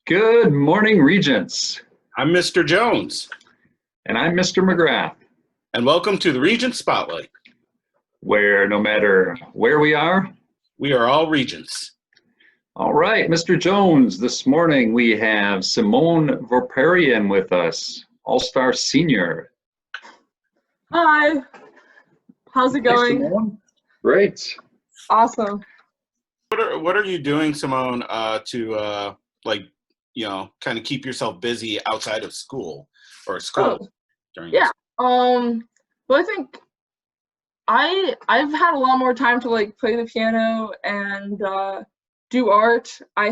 Good morning, Regents. I'm Mr. Jones, And I'm Mr. McGrath, and welcome to the Regent Spotlight. where no matter where we are, We are all Regents. all right, Mr. Jones, this morning we have Simone Vorperian with us, All-Star Senior. Hi, how's it Hi, going? Simone. Great. Awesome. What are you doing, Simone, to kind of keep yourself busy outside of school or school Oh, during yeah. this? Well, I think I've had a lot more time to like play the piano and do art. I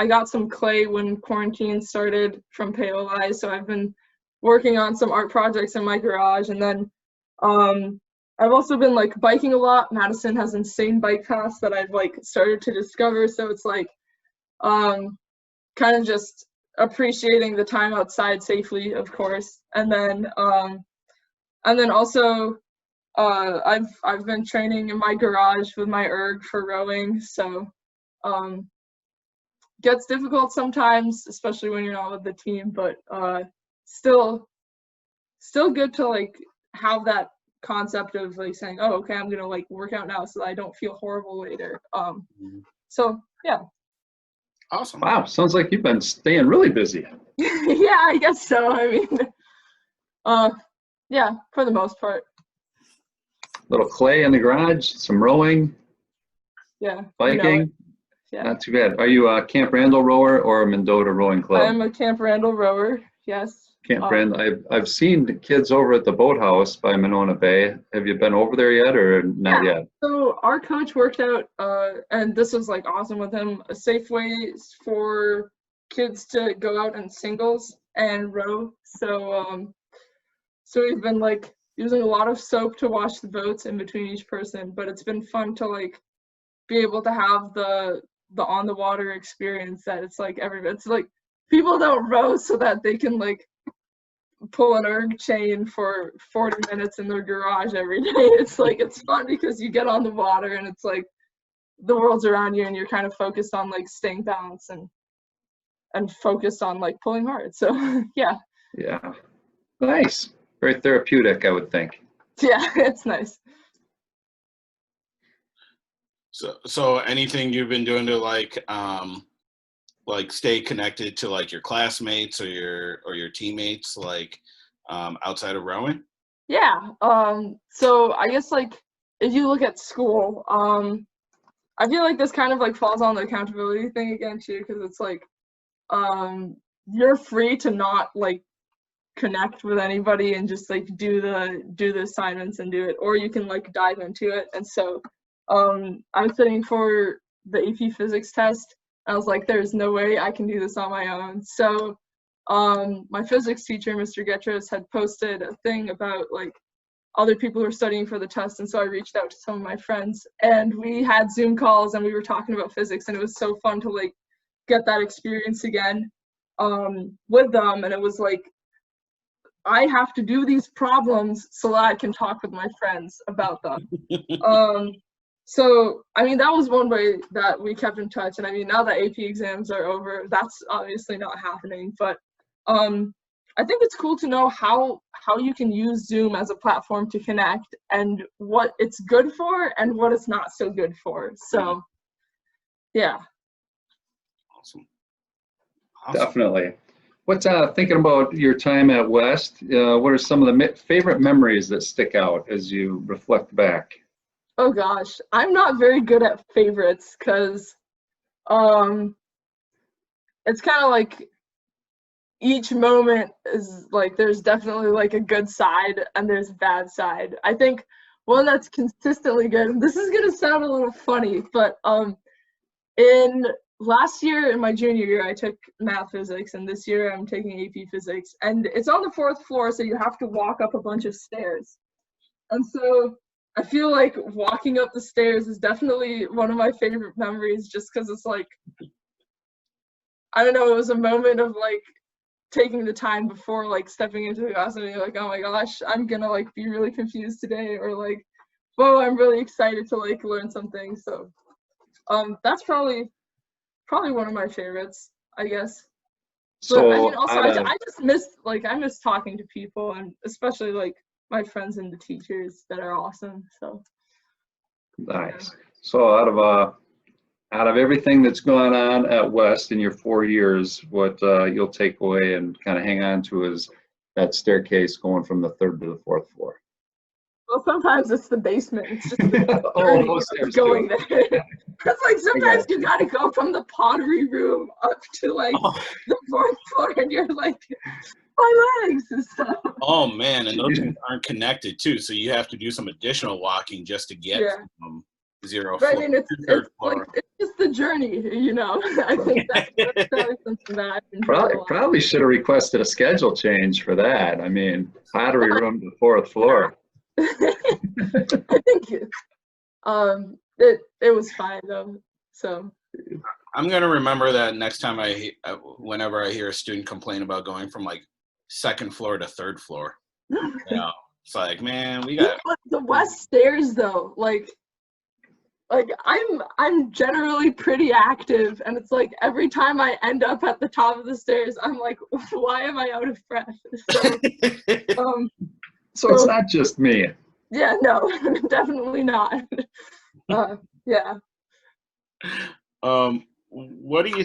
got some clay when quarantine started from Paoli, so I've been working on some art projects in my garage, and then I've also been like biking a lot. Madison has insane bike paths that I've like started to discover, so it's like kind of just appreciating the time outside safely, of course. And then also I've been training in my garage with my erg for rowing, so gets difficult sometimes, especially when you're not with the team, but still good to like have that concept of like saying, oh, okay, I'm gonna like work out now so that I don't feel horrible later. So yeah. Awesome. Wow, sounds like you've been staying really busy. Yeah, I guess so. I mean, yeah, for the most part. Little clay in the garage, some rowing, Yeah. biking. Yeah. Not too bad. Are you a Camp Randall rower or a Mendota rowing club? I'm a Camp Randall rower. Yes. Camp Randall. I've seen the kids over at the boathouse by Monona Bay. Have you been over there yet or not yet? So our coach worked out, and this was like awesome with him, a safe way for kids to go out in singles and row. So we've been like using a lot of soap to wash the boats in between each person, but it's been fun to like be able to have the on the water experience that it's like it's like people don't row so that they can like pull an erg chain for 40 minutes in their garage every day. It's like it's fun because you get on the water and it's like the world's around you and you're kind of focused on like staying balanced and focused on like pulling hard. So yeah. Yeah. Nice. Very therapeutic, I would think. Yeah, it's nice. So anything you've been doing to like stay connected to like your classmates or your teammates outside of rowing? Yeah. So I guess like if you look at school, I feel like this kind of like falls on the accountability thing again too, because it's like you're free to not like connect with anybody and just like do the assignments and do it, or you can like dive into it. And so I was sitting for the AP physics test. I was like, there's no way I can do this on my own. So my physics teacher, Mr. Getros, had posted a thing about like other people who are studying for the test, and so I reached out to some of my friends and we had Zoom calls and we were talking about physics, and it was so fun to like get that experience again with them. And it was like, I have to do these problems so that I can talk with my friends about them. So, I mean, that was one way that we kept in touch. And I mean, now that AP exams are over, that's obviously not happening. But I think it's cool to know how you can use Zoom as a platform to connect and what it's good for and what it's not so good for. So, yeah. Awesome. Definitely. What's thinking about your time at West? What are some of the favorite memories that stick out as you reflect back? Oh gosh, I'm not very good at favorites because it's kind of like each moment is like there's definitely like a good side and there's a bad side. I think one that's consistently good, and this is gonna sound a little funny, but in last year in my junior year I took math physics, and this year I'm taking AP physics, and it's on the 4th floor, so you have to walk up a bunch of stairs. And so I feel like walking up the stairs is definitely one of my favorite memories, just because it's like, I don't know, it was a moment of like taking the time before like stepping into the class and being like, oh my gosh, I'm gonna like be really confused today, or like, whoa, I'm really excited to like learn something. So that's probably one of my favorites. I guess. So But I mean, also, out of, I just miss, like, I miss talking to people, and especially, like, my friends and the teachers that are awesome, so. nice. So out of everything that's gone on at West in your 4 years, what you'll take away and kind of hang on to is that staircase going from the third to the fourth floor. Well, sometimes it's the basement. It's just the Oh, journey those of stairs going too. there. It's like sometimes got you gotta go from the pottery room up to like Oh, the fourth floor, and you're like, my legs and stuff. oh man, and those things aren't connected too, so you have to do some additional walking just to get Yeah. from zero But I floor mean, to third like floor. it's just the journey, you know. I think that's probably something that I've enjoyed a lot. Probably should have requested a schedule change for that. I mean, pottery room to the fourth floor. I think it was fine though. So I'm gonna remember that next time whenever I hear a student complain about going from like second floor to third floor. You know, it's like, man, we got. but the west stairs though, like I'm generally pretty active, and it's like every time I end up at the top of the stairs, I'm like, why am I out of breath? So it's not just me. Yeah, no, definitely not. Yeah. What do you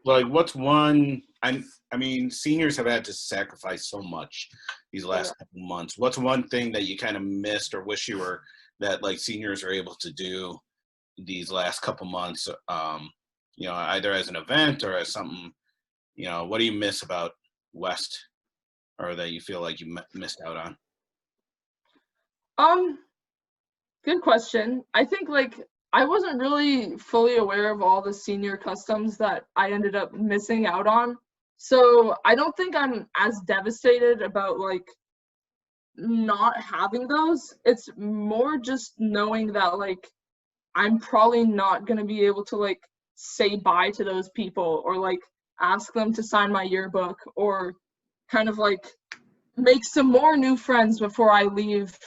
like? What's one? I mean, seniors have had to sacrifice so much these last couple months. What's one thing that you kind of missed or wish you were that like seniors are able to do these last couple months? You know, either as an event or as something. You know, what do you miss about West, or that you feel like you missed out on? Good question. I think like I wasn't really fully aware of all the senior customs that I ended up missing out on. So I don't think I'm as devastated about like not having those. It's more just knowing that like I'm probably not gonna be able to like say bye to those people or like ask them to sign my yearbook or kind of like make some more new friends before I leave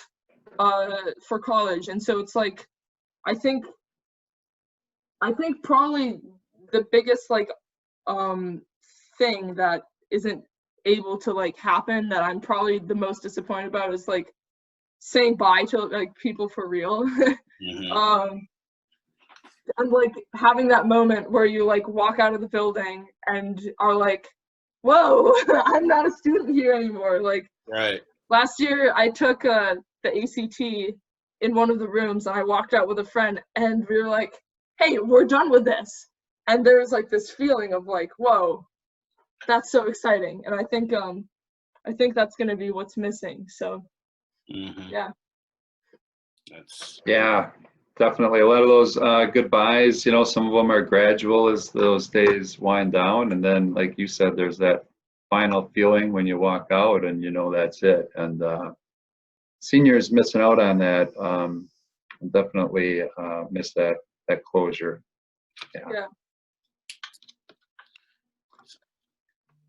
for college. And so it's like I think probably the biggest like thing that isn't able to like happen that I'm probably the most disappointed about is like saying bye to like people for real. Mm-hmm. And like having that moment where you like walk out of the building and are like, whoa, I'm not a student here anymore. Like Right. last year I took the ACT in one of the rooms, and I walked out with a friend, and we were like, hey, we're done with this. And there was like this feeling of like, whoa, that's so exciting. And I think that's going to be what's missing. So Mm-hmm. yeah. Yeah, definitely. A lot of those goodbyes, you know, some of them are gradual as those days wind down. And then, like you said, there's that final feeling when you walk out and you know that's it. And seniors missing out on that, definitely miss that closure. Yeah.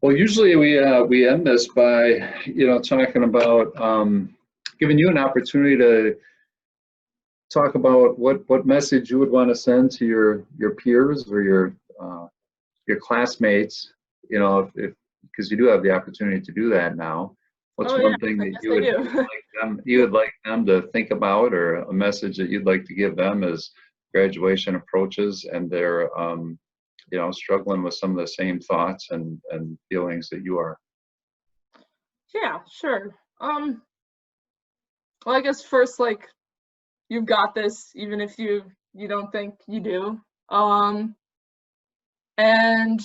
Well, usually we end this by, you know, talking about giving you an opportunity to talk about what message you would want to send to your peers or your classmates, you know, if because you do have the opportunity to do that now. What's one thing that you would like them to think about, or a message that you'd like to give them as graduation approaches and they're you know, struggling with some of the same thoughts and feelings that you are? Yeah, sure. Well, I guess first, like, you've got this, even if you don't think you do. And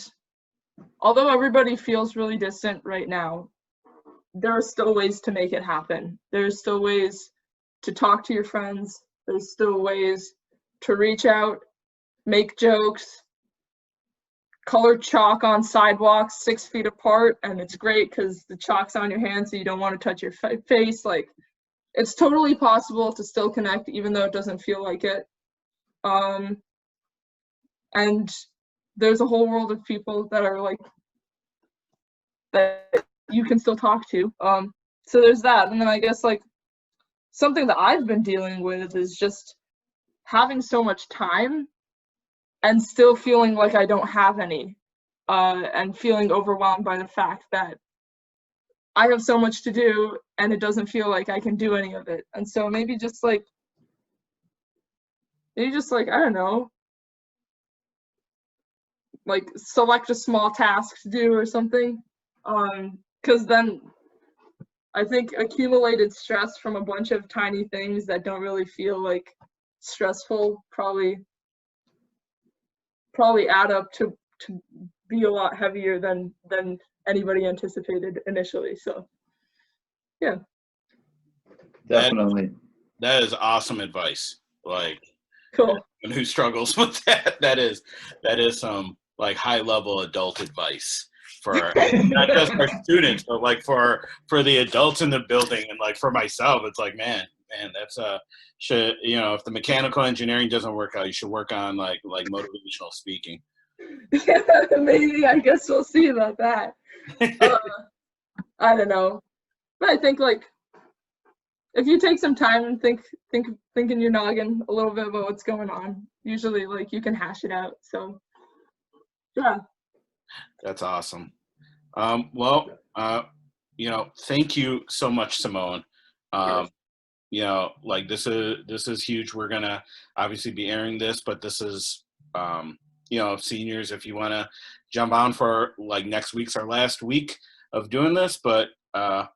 although everybody feels really distant right now, there are still ways to make it happen. There's still ways to talk to your friends. There's still ways to reach out, make jokes, color chalk on sidewalks 6 feet apart, and it's great because the chalk's on your hands so you don't want to touch your face. Like, it's totally possible to still connect even though it doesn't feel like it. And there's a whole world of people that are like that you can still talk to. So there's that. And then I guess like something that I've been dealing with is just having so much time and still feeling like I don't have any. and feeling overwhelmed by the fact that I have so much to do and it doesn't feel like I can do any of it. And so maybe just like, I don't know, like select a small task to do or something. Because then I think accumulated stress from a bunch of tiny things that don't really feel like stressful probably add up to be a lot heavier than anybody anticipated initially. So yeah, Definitely. That is awesome advice. Like, cool. and who struggles with that? That is some like high level adult advice for not just for students, but like for the adults in the building, and like for myself. It's like, man, that's should, you know, if the mechanical engineering doesn't work out, you should work on like motivational speaking. Yeah, maybe. I guess we'll see about that. I don't know, but I think like if you take some time and think in your noggin a little bit about what's going on, usually like you can hash it out. So yeah. That's awesome. Well, you know, thank you so much, Simone. You know, like this is huge. We're gonna obviously be airing this, but this is, you know, seniors, if you want to jump on for like next week's our last week of doing this, but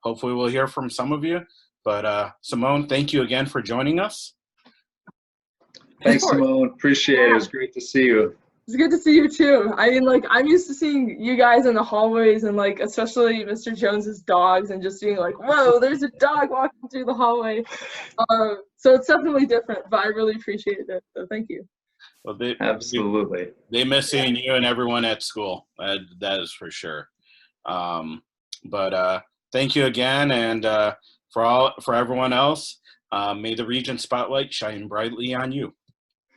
hopefully we'll hear from some of you. But Simone, thank you again for joining us. Thanks, Simone. Appreciate it. It was great to see you. It's good to see you too. I mean, like, I'm used to seeing you guys in the hallways and like, especially Mr. Jones's dogs, and just being like, whoa, there's a dog walking through the hallway. So it's definitely different, but I really appreciate it. So thank you. Well, Absolutely. They miss seeing you and everyone at school. That is for sure. But thank you again. And for everyone else, may the Regent spotlight shine brightly on you.